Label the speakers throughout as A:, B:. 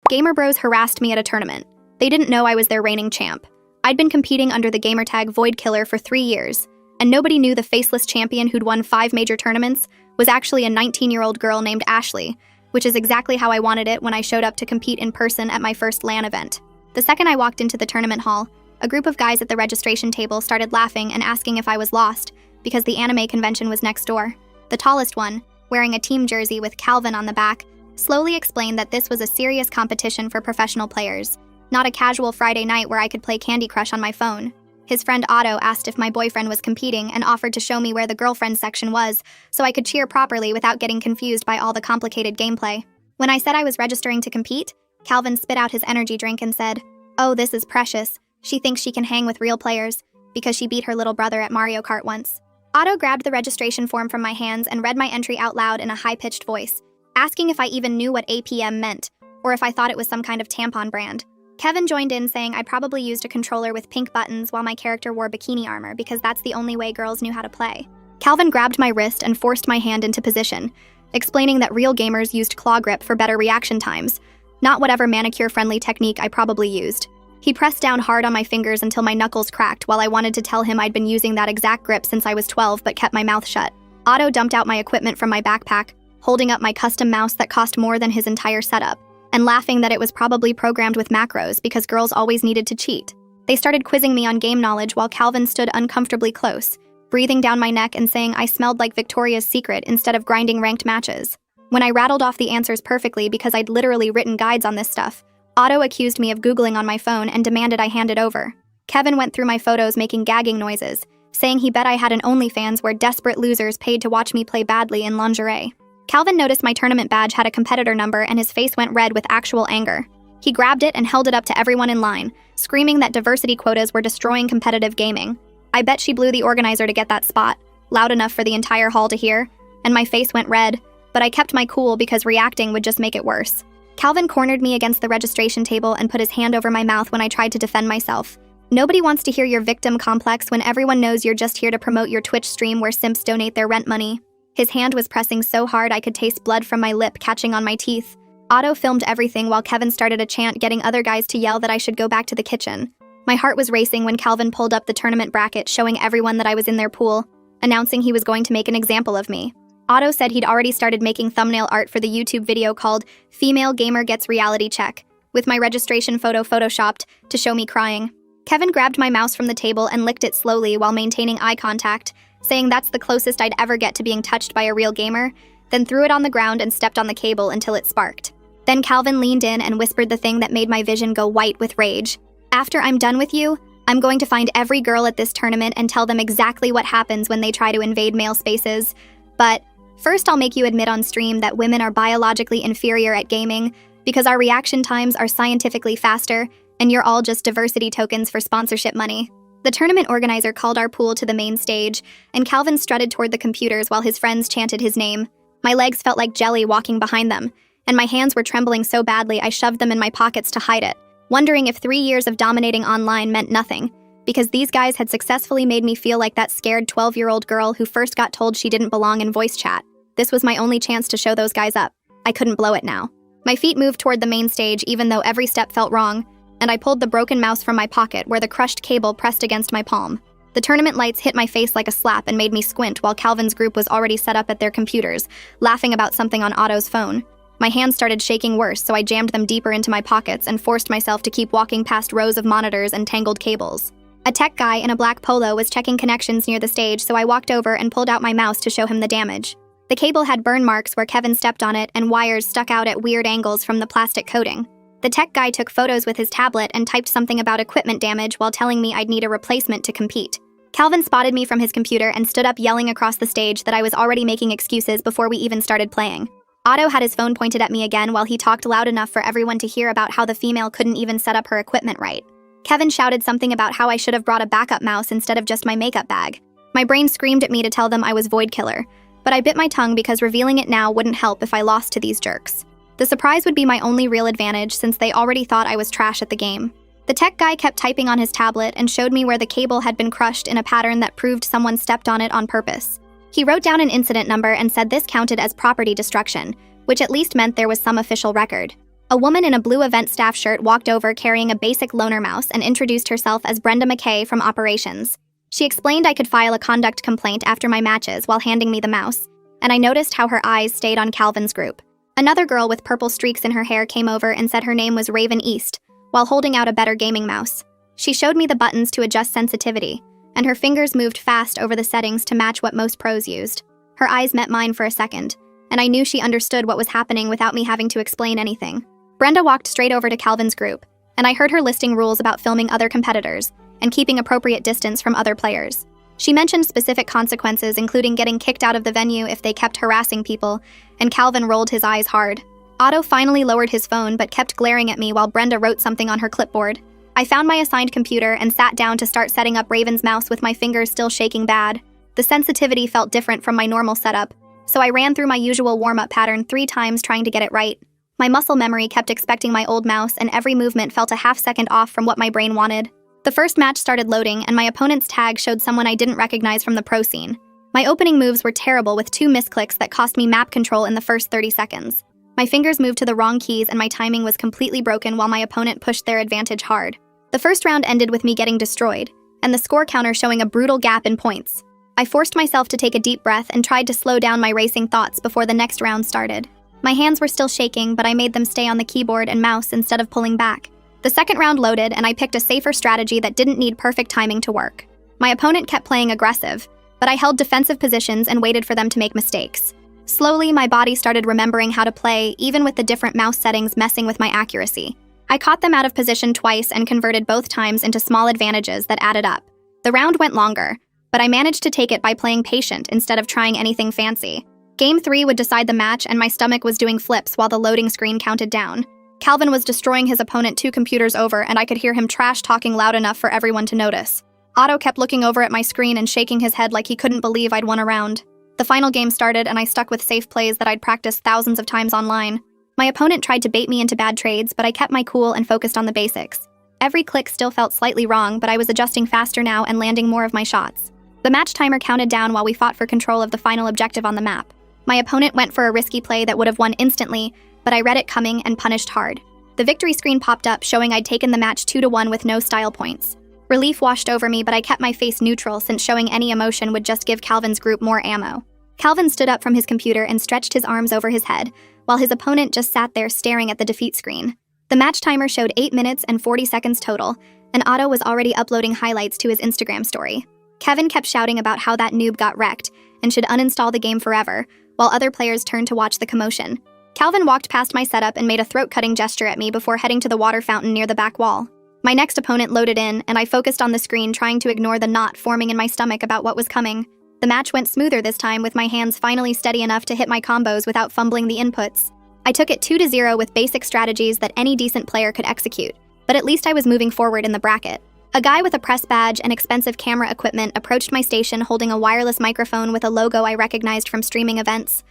A: Gamer bros harassed me at a tournament. They didn't know I was their reigning champ. I'd been competing under the gamertag Void Killer for 3 years, and nobody knew the faceless champion who'd won 5 major tournaments was actually a 19-year-old girl named Ashley, which is exactly how I wanted it when I showed up to compete in person at my first LAN event. The second I walked into the tournament hall, a group of guys at the registration table started laughing and asking if I was lost, because the anime convention was next door. The tallest one, wearing a team jersey with Calvin on the back, slowly explained that this was a serious competition for professional players, not a casual Friday night where I could play Candy Crush on my phone. His friend Otto asked if my boyfriend was competing and offered to show me where the girlfriend section was so I could cheer properly without getting confused by all the complicated gameplay. When I said I was registering to compete, Calvin spit out his energy drink and said, "Oh, this is precious. She thinks she can hang with real players because she beat her little brother at Mario Kart once." Otto grabbed the registration form from my hands and read my entry out loud in a high-pitched voice, asking if I even knew what APM meant, or if I thought it was some kind of tampon brand. Kevin joined in saying I probably used a controller with pink buttons while my character wore bikini armor because that's the only way girls knew how to play. Calvin grabbed my wrist and forced my hand into position, explaining that real gamers used claw grip for better reaction times, not whatever manicure-friendly technique I probably used. He pressed down hard on my fingers until my knuckles cracked while I wanted to tell him I'd been using that exact grip since I was 12 but kept my mouth shut. Otto dumped out my equipment from my backpack, holding up my custom mouse that cost more than his entire setup, and laughing that it was probably programmed with macros because girls always needed to cheat. They started quizzing me on game knowledge while Calvin stood uncomfortably close, breathing down my neck and saying I smelled like Victoria's Secret instead of grinding ranked matches. When I rattled off the answers perfectly because I'd literally written guides on this stuff, Otto accused me of Googling on my phone and demanded I hand it over. Kevin went through my photos making gagging noises, saying he bet I had an OnlyFans where desperate losers paid to watch me play badly in lingerie. Calvin noticed my tournament badge had a competitor number and his face went red with actual anger. He grabbed it and held it up to everyone in line, screaming that diversity quotas were destroying competitive gaming. I bet she blew the organizer to get that spot, loud enough for the entire hall to hear, and my face went red, but I kept my cool because reacting would just make it worse. Calvin cornered me against the registration table and put his hand over my mouth when I tried to defend myself. Nobody wants to hear your victim complex when everyone knows you're just here to promote your Twitch stream where simps donate their rent money. His hand was pressing so hard I could taste blood from my lip catching on my teeth. Otto filmed everything while Kevin started a chant getting other guys to yell that I should go back to the kitchen. My heart was racing when Calvin pulled up the tournament bracket showing everyone that I was in their pool, announcing he was going to make an example of me. Otto said he'd already started making thumbnail art for the YouTube video called "Female Gamer Gets Reality Check," with my registration photo photoshopped to show me crying. Kevin grabbed my mouse from the table and licked it slowly while maintaining eye contact, saying that's the closest I'd ever get to being touched by a real gamer, then threw it on the ground and stepped on the cable until it sparked. Then Calvin leaned in and whispered the thing that made my vision go white with rage. "After I'm done with you, I'm going to find every girl at this tournament and tell them exactly what happens when they try to invade male spaces. But first I'll make you admit on stream that women are biologically inferior at gaming because our reaction times are scientifically faster and you're all just diversity tokens for sponsorship money." The tournament organizer called our pool to the main stage, and Calvin strutted toward the computers while his friends chanted his name. My legs felt like jelly walking behind them, and my hands were trembling so badly I shoved them in my pockets to hide it, wondering if 3 years of dominating online meant nothing, because these guys had successfully made me feel like that scared 12-year-old girl who first got told she didn't belong in voice chat. This was my only chance to show those guys up. I couldn't blow it now. My feet moved toward the main stage even though every step felt wrong, and I pulled the broken mouse from my pocket where the crushed cable pressed against my palm. The tournament lights hit my face like a slap and made me squint while Calvin's group was already set up at their computers, laughing about something on Otto's phone. My hands started shaking worse, so I jammed them deeper into my pockets and forced myself to keep walking past rows of monitors and tangled cables. A tech guy in a black polo was checking connections near the stage, so I walked over and pulled out my mouse to show him the damage. The cable had burn marks where Kevin stepped on it and wires stuck out at weird angles from the plastic coating. The tech guy took photos with his tablet and typed something about equipment damage while telling me I'd need a replacement to compete. Calvin spotted me from his computer and stood up yelling across the stage that I was already making excuses before we even started playing. Otto had his phone pointed at me again while he talked loud enough for everyone to hear about how the female couldn't even set up her equipment right. Kevin shouted something about how I should have brought a backup mouse instead of just my makeup bag. My brain screamed at me to tell them I was Void Killer, but I bit my tongue because revealing it now wouldn't help if I lost to these jerks. The surprise would be my only real advantage since they already thought I was trash at the game. The tech guy kept typing on his tablet and showed me where the cable had been crushed in a pattern that proved someone stepped on it on purpose. He wrote down an incident number and said this counted as property destruction, which at least meant there was some official record. A woman in a blue event staff shirt walked over carrying a basic loaner mouse and introduced herself as Brenda McKay from Operations. She explained I could file a conduct complaint after my matches while handing me the mouse, and I noticed how her eyes stayed on Calvin's group. Another girl with purple streaks in her hair came over and said her name was Raven East, while holding out a better gaming mouse. She showed me the buttons to adjust sensitivity, and her fingers moved fast over the settings to match what most pros used. Her eyes met mine for a second, and I knew she understood what was happening without me having to explain anything. Brenda walked straight over to Calvin's group, and I heard her listing rules about filming other competitors and keeping appropriate distance from other players. She mentioned specific consequences, including getting kicked out of the venue if they kept harassing people, and Calvin rolled his eyes hard. Otto finally lowered his phone but kept glaring at me while Brenda wrote something on her clipboard. I found my assigned computer and sat down to start setting up Raven's mouse with my fingers still shaking bad. The sensitivity felt different from my normal setup, so I ran through my usual warm-up pattern 3 times trying to get it right. My muscle memory kept expecting my old mouse, and every movement felt a half-second off from what my brain wanted. The first match started loading, and my opponent's tag showed someone I didn't recognize from the pro scene. My opening moves were terrible with 2 misclicks that cost me map control in the first 30 seconds. My fingers moved to the wrong keys and my timing was completely broken while my opponent pushed their advantage hard. The first round ended with me getting destroyed, and the score counter showing a brutal gap in points. I forced myself to take a deep breath and tried to slow down my racing thoughts before the next round started. My hands were still shaking, but I made them stay on the keyboard and mouse instead of pulling back. The second round loaded, and I picked a safer strategy that didn't need perfect timing to work. My opponent kept playing aggressive, but I held defensive positions and waited for them to make mistakes. Slowly, my body started remembering how to play, even with the different mouse settings messing with my accuracy. I caught them out of position twice and converted both times into small advantages that added up. The round went longer, but I managed to take it by playing patient instead of trying anything fancy. Game 3 would decide the match, and my stomach was doing flips while the loading screen counted down. Calvin was destroying his opponent 2 computers over, and I could hear him trash-talking loud enough for everyone to notice. Otto kept looking over at my screen and shaking his head like he couldn't believe I'd won a round. The final game started, and I stuck with safe plays that I'd practiced thousands of times online. My opponent tried to bait me into bad trades, but I kept my cool and focused on the basics. Every click still felt slightly wrong, but I was adjusting faster now and landing more of my shots. The match timer counted down while we fought for control of the final objective on the map. My opponent went for a risky play that would have won instantly, but I read it coming and punished hard. The victory screen popped up showing I'd taken the match 2-1 with no style points. Relief washed over me, but I kept my face neutral since showing any emotion would just give Calvin's group more ammo. Calvin stood up from his computer and stretched his arms over his head, while his opponent just sat there staring at the defeat screen. The match timer showed 8 minutes and 40 seconds total, and Otto was already uploading highlights to his Instagram story. Kevin kept shouting about how that noob got wrecked and should uninstall the game forever, while other players turned to watch the commotion. Calvin walked past my setup and made a throat-cutting gesture at me before heading to the water fountain near the back wall. My next opponent loaded in, and I focused on the screen trying to ignore the knot forming in my stomach about what was coming. The match went smoother this time, with my hands finally steady enough to hit my combos without fumbling the inputs. I took it 2-0 with basic strategies that any decent player could execute, but at least I was moving forward in the bracket. A guy with a press badge and expensive camera equipment approached my station holding a wireless microphone with a logo I recognized from streaming events.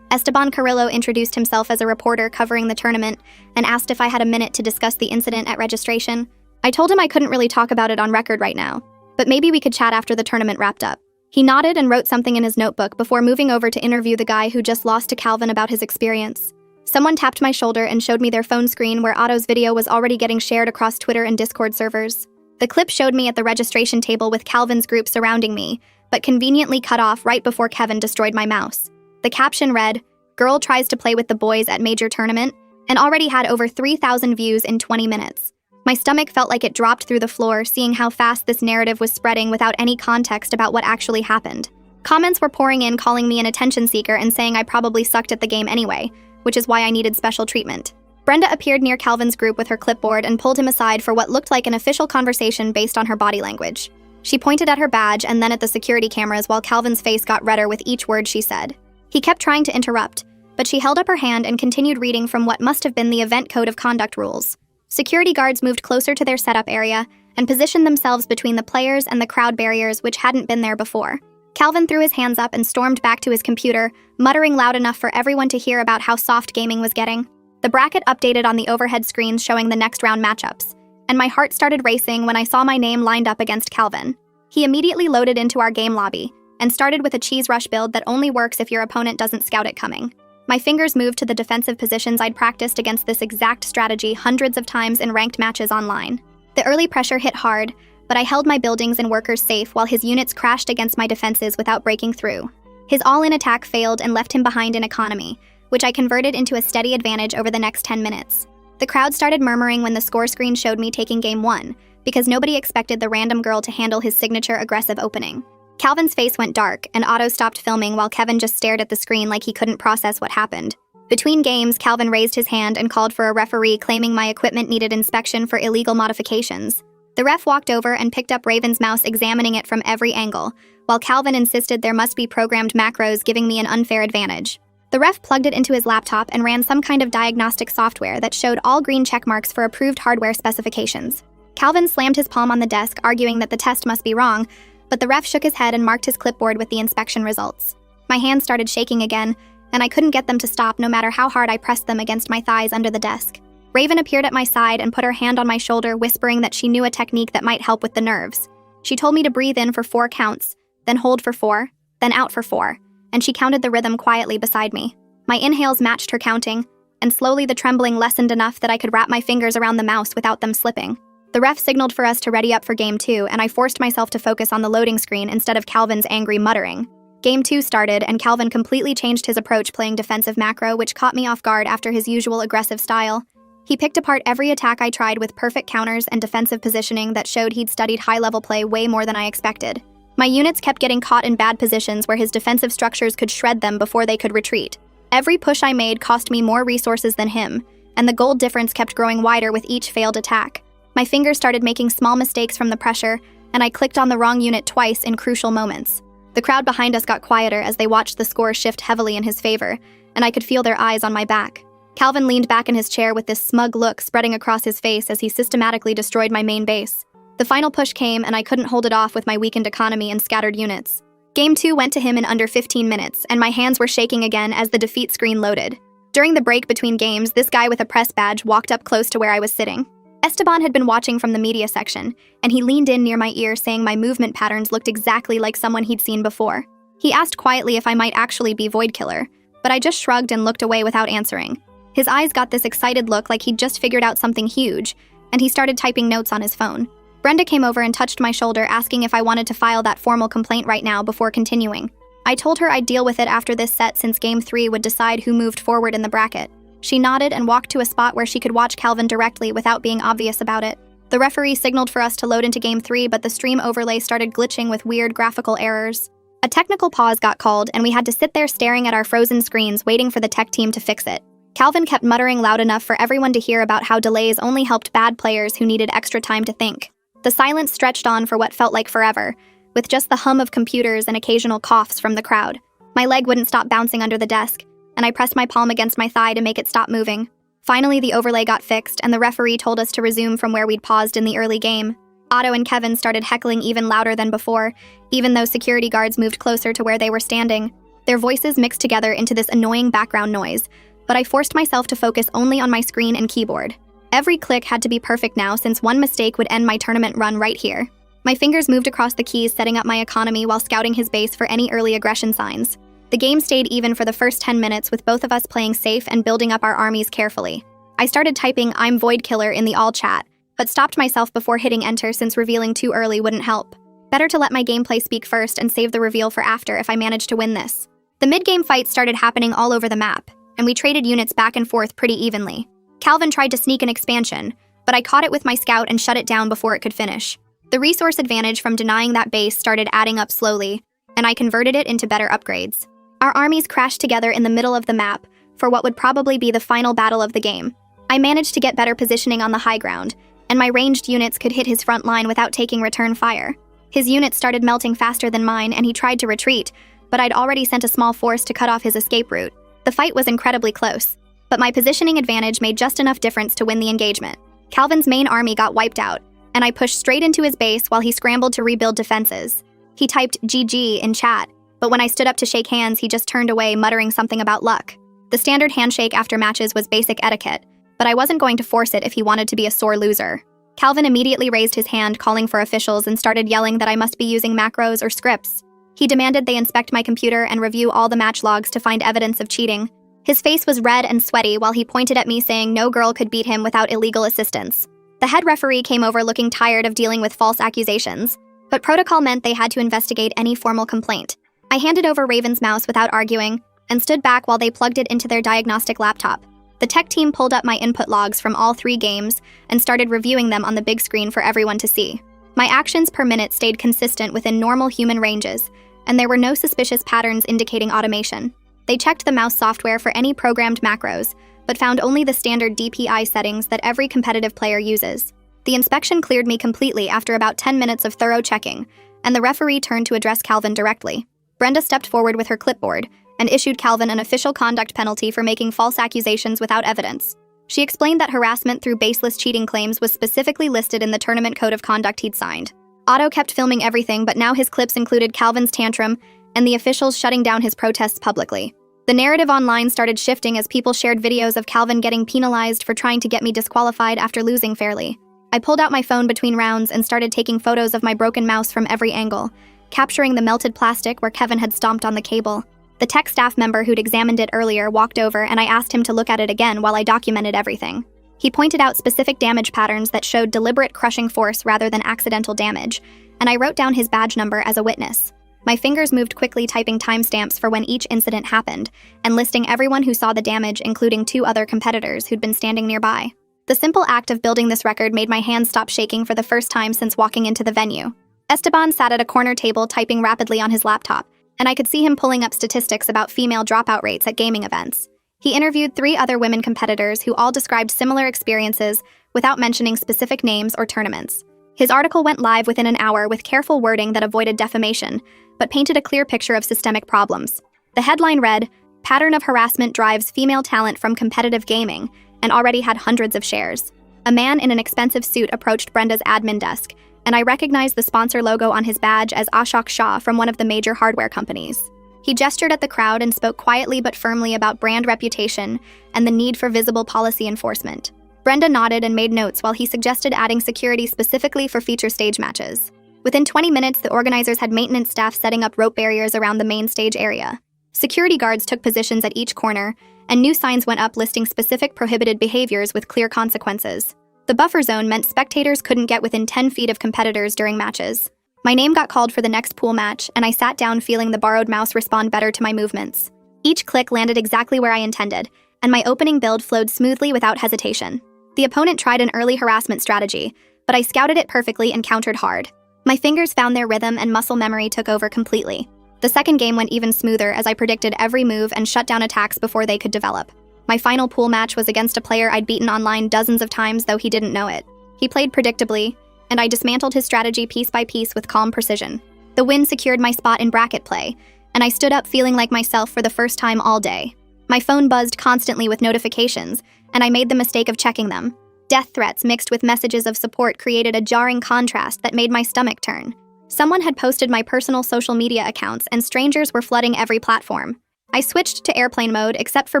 A: Esteban Carrillo introduced himself as a reporter covering the tournament and asked if I had a minute to discuss the incident at registration. I told him I couldn't really talk about it on record right now, but maybe we could chat after the tournament wrapped up. He nodded and wrote something in his notebook before moving over to interview the guy who just lost to Calvin about his experience. Someone tapped my shoulder and showed me their phone screen where Otto's video was already getting shared across Twitter and Discord servers. The clip showed me at the registration table with Calvin's group surrounding me, but conveniently cut off right before Kevin destroyed my mouse. The caption read, "Girl tries to play with the boys at major tournament," and already had over 3,000 views in 20 minutes. My stomach felt like it dropped through the floor, seeing how fast this narrative was spreading without any context about what actually happened. Comments were pouring in calling me an attention seeker and saying I probably sucked at the game anyway, which is why I needed special treatment. Brenda appeared near Calvin's group with her clipboard and pulled him aside for what looked like an official conversation based on her body language. She pointed at her badge and then at the security cameras while Calvin's face got redder with each word she said. He kept trying to interrupt, but she held up her hand and continued reading from what must have been the event code of conduct rules. Security guards moved closer to their setup area and positioned themselves between the players and the crowd barriers which hadn't been there before. Calvin threw his hands up and stormed back to his computer, muttering loud enough for everyone to hear about how soft gaming was getting. The bracket updated on the overhead screens showing the next round matchups, and my heart started racing when I saw my name lined up against Calvin. He immediately loaded into our game lobby and started with a cheese rush build that only works if your opponent doesn't scout it coming. My fingers moved to the defensive positions I'd practiced against this exact strategy hundreds of times in ranked matches online. The early pressure hit hard, but I held my buildings and workers safe while his units crashed against my defenses without breaking through. His all-in attack failed and left him behind in economy, which I converted into a steady advantage over the next 10 minutes. The crowd started murmuring when the score screen showed me taking game 1, because nobody expected the random girl to handle his signature aggressive opening. Calvin's face went dark, and Otto stopped filming while Kevin just stared at the screen like he couldn't process what happened. Between games, Calvin raised his hand and called for a referee, claiming my equipment needed inspection for illegal modifications. The ref walked over and picked up Raven's mouse, examining it from every angle, while Calvin insisted there must be programmed macros, giving me an unfair advantage. The ref plugged it into his laptop and ran some kind of diagnostic software that showed all green checkmarks for approved hardware specifications. Calvin slammed his palm on the desk, arguing that the test must be wrong, but the ref shook his head and marked his clipboard with the inspection results. My hands started shaking again, and I couldn't get them to stop no matter how hard I pressed them against my thighs under the desk. Raven appeared at my side and put her hand on my shoulder, whispering that she knew a technique that might help with the nerves. She told me to breathe in for 4 counts, then hold for 4, then out for 4, and she counted the rhythm quietly beside me. My inhales matched her counting, and slowly the trembling lessened enough that I could wrap my fingers around the mouse without them slipping. The ref signaled for us to ready up for Game 2, and I forced myself to focus on the loading screen instead of Calvin's angry muttering. Game 2 started, and Calvin completely changed his approach, playing defensive macro, which caught me off guard after his usual aggressive style. He picked apart every attack I tried with perfect counters and defensive positioning that showed he'd studied high-level play way more than I expected. My units kept getting caught in bad positions where his defensive structures could shred them before they could retreat. Every push I made cost me more resources than him, and the gold difference kept growing wider with each failed attack. My fingers started making small mistakes from the pressure, and I clicked on the wrong unit twice in crucial moments. The crowd behind us got quieter as they watched the score shift heavily in his favor, and I could feel their eyes on my back. Calvin leaned back in his chair with this smug look spreading across his face as he systematically destroyed my main base. The final push came, and I couldn't hold it off with my weakened economy and scattered units. Game 2 went to him in under 15 minutes, and my hands were shaking again as the defeat screen loaded. During the break between games, this guy with a press badge walked up close to where I was sitting. Esteban had been watching from the media section, and he leaned in near my ear, saying my movement patterns looked exactly like someone he'd seen before. He asked quietly if I might actually be Void Killer, but I just shrugged and looked away without answering. His eyes got this excited look like he'd just figured out something huge, and he started typing notes on his phone. Brenda came over and touched my shoulder, asking if I wanted to file that formal complaint right now before continuing. I told her I'd deal with it after this set, since Game 3 would decide who moved forward in the bracket. She nodded and walked to a spot where she could watch Calvin directly without being obvious about it. The referee signaled for us to load into Game 3, but the stream overlay started glitching with weird graphical errors. A technical pause got called, and we had to sit there staring at our frozen screens waiting for the tech team to fix it. Calvin kept muttering loud enough for everyone to hear about how delays only helped bad players who needed extra time to think. The silence stretched on for what felt like forever, with just the hum of computers and occasional coughs from the crowd. My leg wouldn't stop bouncing under the desk, and I pressed my palm against my thigh to make it stop moving. Finally, the overlay got fixed, and the referee told us to resume from where we'd paused in the early game. Otto and Kevin started heckling even louder than before, even though security guards moved closer to where they were standing. Their voices mixed together into this annoying background noise, but I forced myself to focus only on my screen and keyboard. Every click had to be perfect now, since one mistake would end my tournament run right here. My fingers moved across the keys, setting up my economy while scouting his base for any early aggression signs. The game stayed even for the first 10 minutes, with both of us playing safe and building up our armies carefully. I started typing "I'm Void Killer" in the all chat, but stopped myself before hitting enter, since revealing too early wouldn't help. Better to let my gameplay speak first and save the reveal for after if I managed to win this. The mid-game fights started happening all over the map, and we traded units back and forth pretty evenly. Calvin tried to sneak an expansion, but I caught it with my scout and shut it down before it could finish. The resource advantage from denying that base started adding up slowly, and I converted it into better upgrades. Our armies crashed together in the middle of the map for what would probably be the final battle of the game. I managed to get better positioning on the high ground, and my ranged units could hit his front line without taking return fire. His units started melting faster than mine, and he tried to retreat, but I'd already sent a small force to cut off his escape route. The fight was incredibly close, but my positioning advantage made just enough difference to win the engagement. Calvin's main army got wiped out, and I pushed straight into his base while he scrambled to rebuild defenses. He typed "GG" in chat, but when I stood up to shake hands, he just turned away, muttering something about luck. The standard handshake after matches was basic etiquette, but I wasn't going to force it if he wanted to be a sore loser. Calvin immediately raised his hand, calling for officials, and started yelling that I must be using macros or scripts. He demanded they inspect my computer and review all the match logs to find evidence of cheating. His face was red and sweaty while he pointed at me saying no girl could beat him without illegal assistance. The head referee came over looking tired of dealing with false accusations, but protocol meant they had to investigate any formal complaint. I handed over Raven's mouse without arguing and stood back while they plugged it into their diagnostic laptop. The tech team pulled up my input logs from all 3 games and started reviewing them on the big screen for everyone to see. My actions per minute stayed consistent within normal human ranges, and there were no suspicious patterns indicating automation. They checked the mouse software for any programmed macros, but found only the standard DPI settings that every competitive player uses. The inspection cleared me completely after about 10 minutes of thorough checking, and the referee turned to address Calvin directly. Brenda stepped forward with her clipboard and issued Calvin an official conduct penalty for making false accusations without evidence. She explained that harassment through baseless cheating claims was specifically listed in the tournament code of conduct he'd signed. Otto kept filming everything, but now his clips included Calvin's tantrum and the officials shutting down his protests publicly. The narrative online started shifting as people shared videos of Calvin getting penalized for trying to get me disqualified after losing fairly. I pulled out my phone between rounds and started taking photos of my broken mouse from every angle, capturing the melted plastic where Kevin had stomped on the cable. The tech staff member who'd examined it earlier walked over and I asked him to look at it again while I documented everything. He pointed out specific damage patterns that showed deliberate crushing force rather than accidental damage, and I wrote down his badge number as a witness. My fingers moved quickly typing timestamps for when each incident happened, and listing everyone who saw the damage, including 2 other competitors who'd been standing nearby. The simple act of building this record made my hands stop shaking for the first time since walking into the venue. Esteban sat at a corner table typing rapidly on his laptop, and I could see him pulling up statistics about female dropout rates at gaming events. He interviewed 3 other women competitors who all described similar experiences without mentioning specific names or tournaments. His article went live within an hour with careful wording that avoided defamation, but painted a clear picture of systemic problems. The headline read, "Pattern of harassment drives female talent from competitive gaming," and already had hundreds of shares. A man in an expensive suit approached Brenda's admin desk, and I recognized the sponsor logo on his badge as Ashok Shah from one of the major hardware companies. He gestured at the crowd and spoke quietly but firmly about brand reputation and the need for visible policy enforcement. Brenda nodded and made notes while he suggested adding security specifically for feature stage matches. Within 20 minutes, the organizers had maintenance staff setting up rope barriers around the main stage area. Security guards took positions at each corner, and new signs went up listing specific prohibited behaviors with clear consequences. The buffer zone meant spectators couldn't get within 10 feet of competitors during matches. My name got called for the next pool match, and I sat down feeling the borrowed mouse respond better to my movements. Each click landed exactly where I intended, and my opening build flowed smoothly without hesitation. The opponent tried an early harassment strategy, but I scouted it perfectly and countered hard. My fingers found their rhythm and muscle memory took over completely. The second game went even smoother as I predicted every move and shut down attacks before they could develop. My final pool match was against a player I'd beaten online dozens of times, though he didn't know it. He played predictably, and I dismantled his strategy piece by piece with calm precision. The win secured my spot in bracket play, and I stood up feeling like myself for the first time all day. My phone buzzed constantly with notifications, and I made the mistake of checking them. Death threats mixed with messages of support created a jarring contrast that made my stomach turn. Someone had posted my personal social media accounts, and strangers were flooding every platform. I switched to airplane mode except for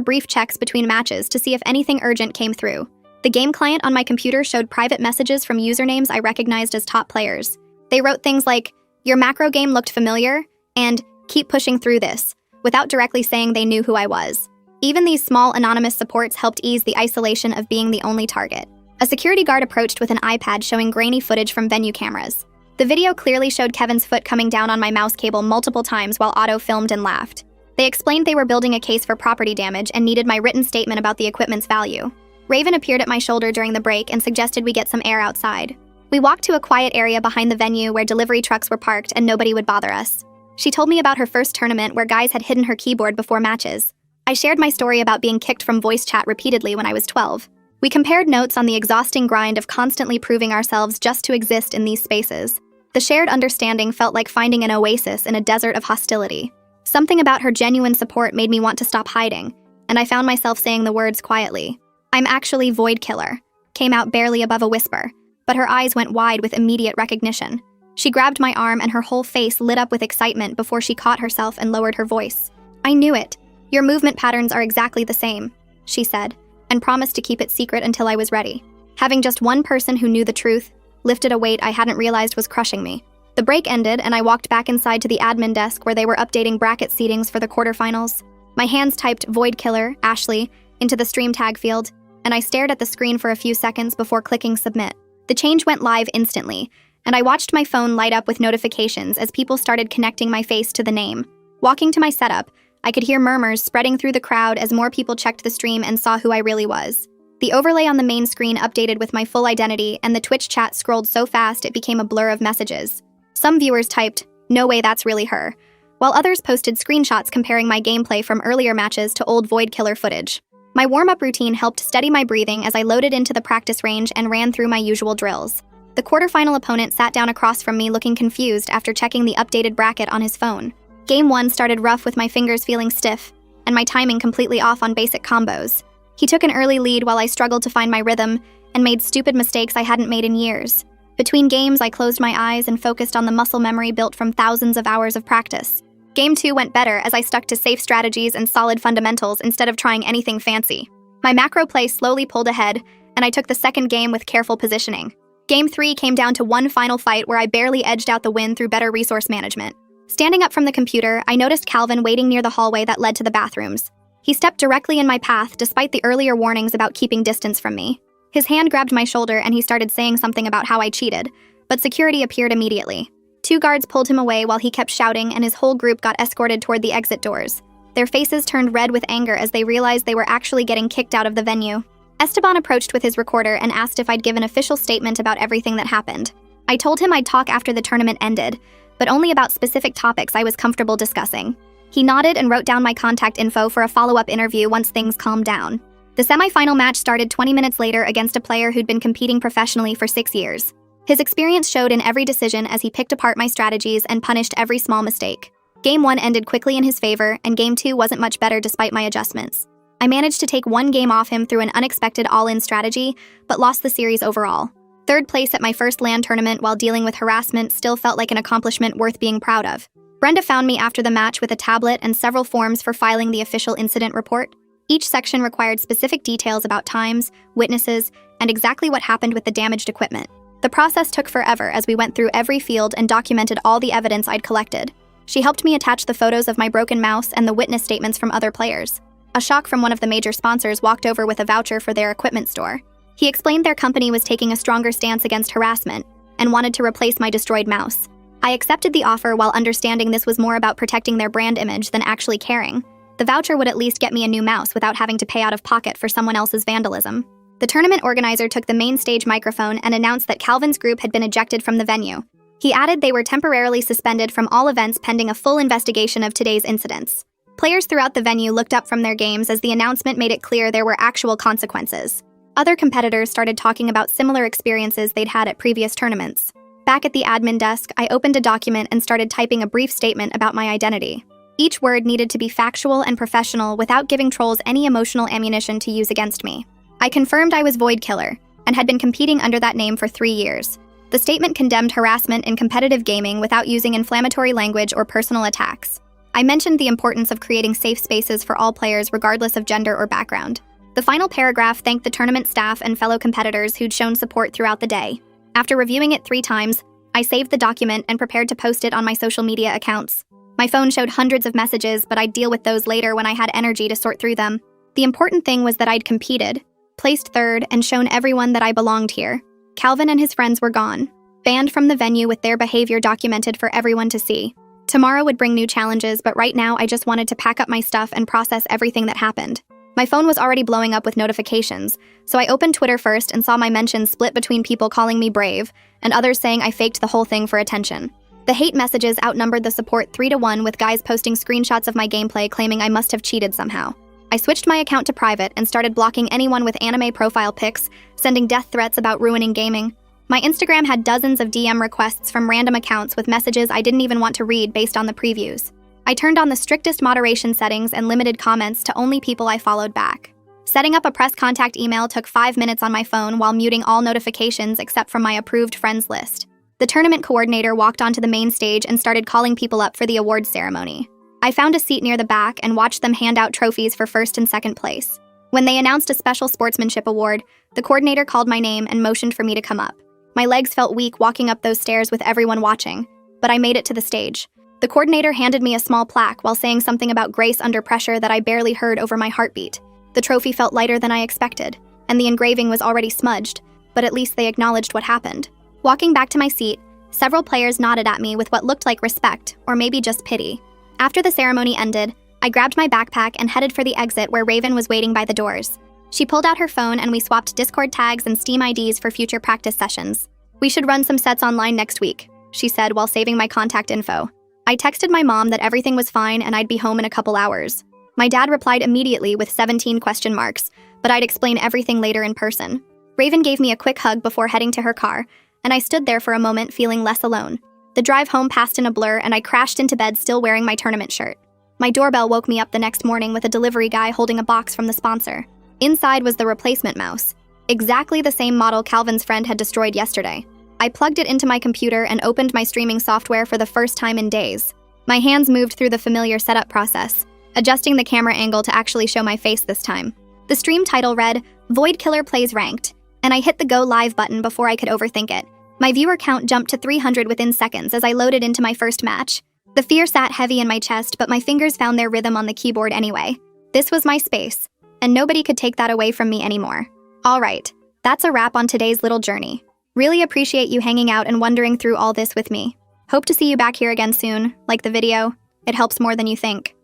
A: brief checks between matches to see if anything urgent came through. The game client on my computer showed private messages from usernames I recognized as top players. They wrote things like, "Your macro game looked familiar," and "Keep pushing through this," without directly saying they knew who I was. Even these small anonymous supports helped ease the isolation of being the only target. A security guard approached with an iPad showing grainy footage from venue cameras. The video clearly showed Kevin's foot coming down on my mouse cable multiple times while Otto filmed and laughed. They explained they were building a case for property damage and needed my written statement about the equipment's value. Raven appeared at my shoulder during the break and suggested we get some air outside. We walked to a quiet area behind the venue where delivery trucks were parked and nobody would bother us. She told me about her first tournament where guys had hidden her keyboard before matches. I shared my story about being kicked from voice chat repeatedly when I was 12. We compared notes on the exhausting grind of constantly proving ourselves just to exist in these spaces. The shared understanding felt like finding an oasis in a desert of hostility. Something about her genuine support made me want to stop hiding, and I found myself saying the words quietly. "I'm actually Void Killer," came out barely above a whisper, but her eyes went wide with immediate recognition. She grabbed my arm and her whole face lit up with excitement before she caught herself and lowered her voice. "I knew it. Your movement patterns are exactly the same," she said, and promised to keep it secret until I was ready. Having just one person who knew the truth lifted a weight I hadn't realized was crushing me. The break ended, and I walked back inside to the admin desk where they were updating bracket seedings for the quarterfinals. My hands typed Void Killer, Ashley, into the stream tag field, and I stared at the screen for a few seconds before clicking submit. The change went live instantly, and I watched my phone light up with notifications as people started connecting my face to the name. Walking to my setup, I could hear murmurs spreading through the crowd as more people checked the stream and saw who I really was. The overlay on the main screen updated with my full identity, and the Twitch chat scrolled so fast it became a blur of messages. Some viewers typed, "No way, that's really her," while others posted screenshots comparing my gameplay from earlier matches to old Void Killer footage. My warm-up routine helped steady my breathing as I loaded into the practice range and ran through my usual drills. The quarterfinal opponent sat down across from me looking confused after checking the updated bracket on his phone. Game 1 started rough with my fingers feeling stiff, and my timing completely off on basic combos. He took an early lead while I struggled to find my rhythm and made stupid mistakes I hadn't made in years. Between games, I closed my eyes and focused on the muscle memory built from thousands of hours of practice. Game 2 went better as I stuck to safe strategies and solid fundamentals instead of trying anything fancy. My macro play slowly pulled ahead, and I took the second game with careful positioning. Game 3 came down to one final fight where I barely edged out the win through better resource management. Standing up from the computer, I noticed Calvin waiting near the hallway that led to the bathrooms. He stepped directly in my path despite the earlier warnings about keeping distance from me. His hand grabbed my shoulder and he started saying something about how I cheated, but security appeared immediately. 2 guards pulled him away while he kept shouting, and his whole group got escorted toward the exit doors. Their faces turned red with anger as they realized they were actually getting kicked out of the venue. Esteban approached with his recorder and asked if I'd give an official statement about everything that happened. I told him I'd talk after the tournament ended, but only about specific topics I was comfortable discussing. He nodded and wrote down my contact info for a follow-up interview once things calmed down. The semifinal match started 20 minutes later against a player who'd been competing professionally for 6 years. His experience showed in every decision as he picked apart my strategies and punished every small mistake. Game 1 ended quickly in his favor, and Game 2 wasn't much better despite my adjustments. I managed to take 1 game off him through an unexpected all-in strategy, but lost the series overall. 3rd place at my first LAN tournament while dealing with harassment still felt like an accomplishment worth being proud of. Brenda found me after the match with a tablet and several forms for filing the official incident report. Each section required specific details about times, witnesses, and exactly what happened with the damaged equipment. The process took forever as we went through every field and documented all the evidence I'd collected. She helped me attach the photos of my broken mouse and the witness statements from other players. A shock from one of the major sponsors walked over with a voucher for their equipment store. He explained their company was taking a stronger stance against harassment and wanted to replace my destroyed mouse. I accepted the offer while understanding this was more about protecting their brand image than actually caring. The voucher would at least get me a new mouse without having to pay out of pocket for someone else's vandalism. The tournament organizer took the main stage microphone and announced that Calvin's group had been ejected from the venue. He added they were temporarily suspended from all events pending a full investigation of today's incidents. Players throughout the venue looked up from their games as the announcement made it clear there were actual consequences. Other competitors started talking about similar experiences they'd had at previous tournaments. Back at the admin desk, I opened a document and started typing a brief statement about my identity. Each word needed to be factual and professional without giving trolls any emotional ammunition to use against me. I confirmed I was Void Killer and had been competing under that name for 3 years. The statement condemned harassment in competitive gaming without using inflammatory language or personal attacks. I mentioned the importance of creating safe spaces for all players regardless of gender or background. The final paragraph thanked the tournament staff and fellow competitors who'd shown support throughout the day. After reviewing it 3 times, I saved the document and prepared to post it on my social media accounts. My phone showed hundreds of messages, but I'd deal with those later when I had energy to sort through them. The important thing was that I'd competed, placed 3rd, and shown everyone that I belonged here. Calvin and his friends were gone, banned from the venue with their behavior documented for everyone to see. Tomorrow would bring new challenges, but right now I just wanted to pack up my stuff and process everything that happened. My phone was already blowing up with notifications, so I opened Twitter first and saw my mentions split between people calling me brave and others saying I faked the whole thing for attention. The hate messages outnumbered the support 3-1, with guys posting screenshots of my gameplay claiming I must have cheated somehow. I switched my account to private and started blocking anyone with anime profile pics, sending death threats about ruining gaming. My Instagram had dozens of DM requests from random accounts with messages I didn't even want to read based on the previews. I turned on the strictest moderation settings and limited comments to only people I followed back. Setting up a press contact email took 5 minutes on my phone while muting all notifications except from my approved friends list. The tournament coordinator walked onto the main stage and started calling people up for the awards ceremony. I found a seat near the back and watched them hand out trophies for 1st and 2nd place. When they announced a special sportsmanship award, the coordinator called my name and motioned for me to come up. My legs felt weak walking up those stairs with everyone watching, but I made it to the stage. The coordinator handed me a small plaque while saying something about grace under pressure that I barely heard over my heartbeat. The trophy felt lighter than I expected, and the engraving was already smudged, but at least they acknowledged what happened. Walking back to my seat, several players nodded at me with what looked like respect, or maybe just pity. After the ceremony ended, I grabbed my backpack and headed for the exit where Raven was waiting by the doors. She pulled out her phone and we swapped Discord tags and Steam IDs for future practice sessions. "We should run some sets online next week," she said while saving my contact info. I texted my mom that everything was fine and I'd be home in a couple hours. My dad replied immediately with 17 question marks, but I'd explain everything later in person. Raven gave me a quick hug before heading to her car, and I stood there for a moment feeling less alone. The drive home passed in a blur and I crashed into bed still wearing my tournament shirt. My doorbell woke me up the next morning with a delivery guy holding a box from the sponsor. Inside was the replacement mouse, exactly the same model Calvin's friend had destroyed yesterday. I plugged it into my computer and opened my streaming software for the first time in days. My hands moved through the familiar setup process, adjusting the camera angle to actually show my face this time. The stream title read, "Void Killer Plays Ranked," and I hit the Go Live button before I could overthink it. My viewer count jumped to 300 within seconds as I loaded into my first match. The fear sat heavy in my chest, but my fingers found their rhythm on the keyboard anyway. This was my space, and nobody could take that away from me anymore. All right, that's a wrap on today's little journey. Really appreciate you hanging out and wandering through all this with me. Hope to see you back here again soon. Like the video, it helps more than you think.